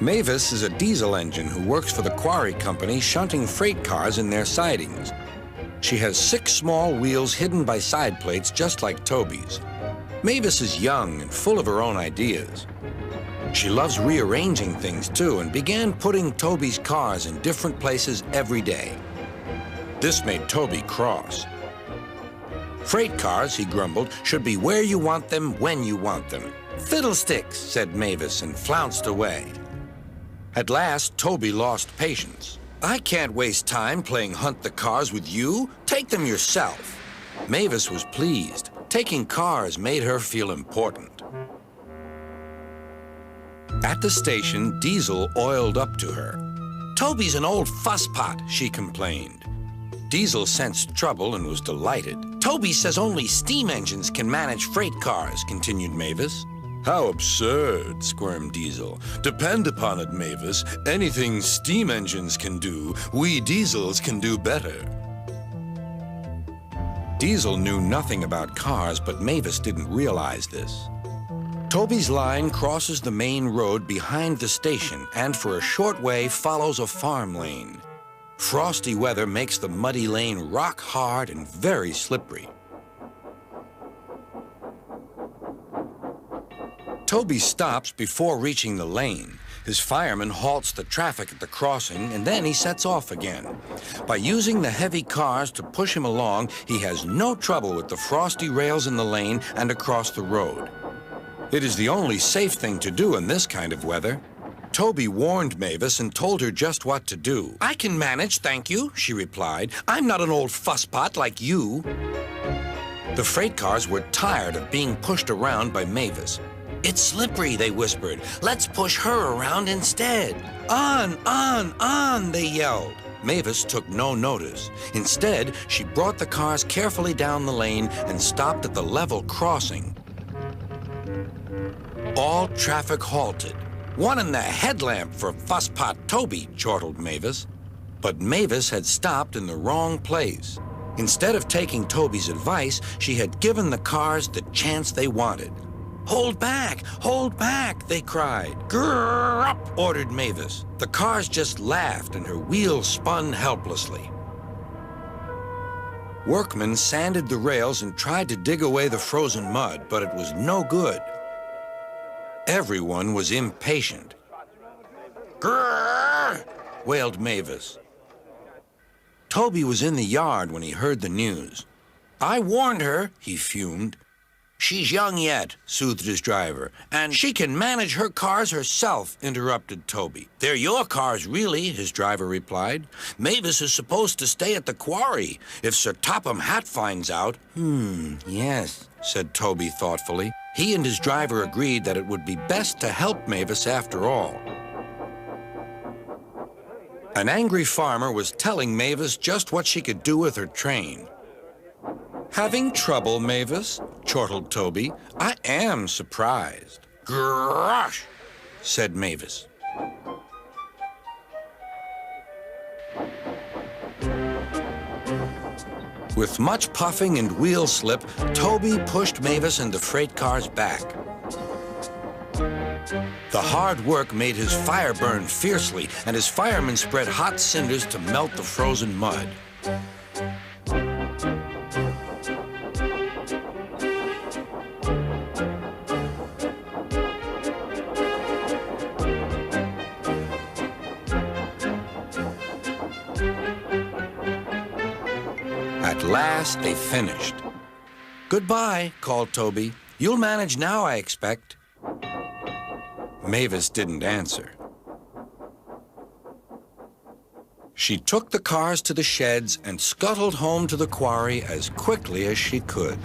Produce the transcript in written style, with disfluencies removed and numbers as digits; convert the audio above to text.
Mavis is a diesel engine who works for the quarry company shunting freight cars in their sidings. She has 6 small wheels hidden by side plates just like Toby's. Mavis is young and full of her own ideas. She loves rearranging things too and began putting Toby's cars in different places every day. This made Toby cross. Freight cars, he grumbled, should be where you want them, when you want them. Fiddlesticks, said Mavis and flounced away. At last, Toby lost patience. I can't waste time playing hunt the cars with you. Take them yourself. Mavis was pleased. Taking cars made her feel important. At the station, Diesel oiled up to her. Toby's an old fusspot, she complained. Diesel sensed trouble and was delighted. Toby says only steam engines can manage freight cars, continued Mavis. How absurd, squirmed Diesel. Depend upon it, Mavis. Anything steam engines can do, we diesels can do better. Diesel knew nothing about cars, but Mavis didn't realize this. Toby's line crosses the main road behind the station and for a short way follows a farm lane. Frosty weather makes the muddy lane rock hard and very slippery. Toby stops before reaching the lane. His fireman halts the traffic at the crossing, and then he sets off again. By using the heavy cars to push him along, he has no trouble with the frosty rails in the lane and across the road. It is the only safe thing to do in this kind of weather. Toby warned Mavis and told her just what to do. I can manage, thank you, she replied. I'm not an old fusspot like you. The freight cars were tired of being pushed around by Mavis. It's slippery, they whispered. Let's push her around instead. On, they yelled. Mavis took no notice. Instead, she brought the cars carefully down the lane and stopped at the level crossing. All traffic halted. One in the headlamp for fusspot Toby, chortled Mavis. But Mavis had stopped in the wrong place. Instead of taking Toby's advice, she had given the cars the chance they wanted. Hold back, they cried. Grrr up, ordered Mavis. The cars just laughed and her wheels spun helplessly. Workmen sanded the rails and tried to dig away the frozen mud, but it was no good. Everyone was impatient. Grrr, wailed Mavis. Toby was in the yard when he heard the news. I warned her, he fumed. She's young yet, soothed his driver, and she can manage her cars herself, interrupted Toby. They're your cars, really, his driver replied. Mavis is supposed to stay at the quarry. If Sir Topham Hatt finds out... Yes, said Toby thoughtfully. He and his driver agreed that it would be best to help Mavis after all. An angry farmer was telling Mavis just what she could do with her train. Having trouble, Mavis? Chortled Toby. I am surprised. Grosh, said Mavis. With much puffing and wheel slip, Toby pushed Mavis and the freight cars back. The hard work made his fire burn fiercely, and his firemen spread hot cinders to melt the frozen mud. At last, they finished. Goodbye, called Toby. You'll manage now, I expect. Mavis didn't answer. She took the cars to the sheds and scuttled home to the quarry as quickly as she could.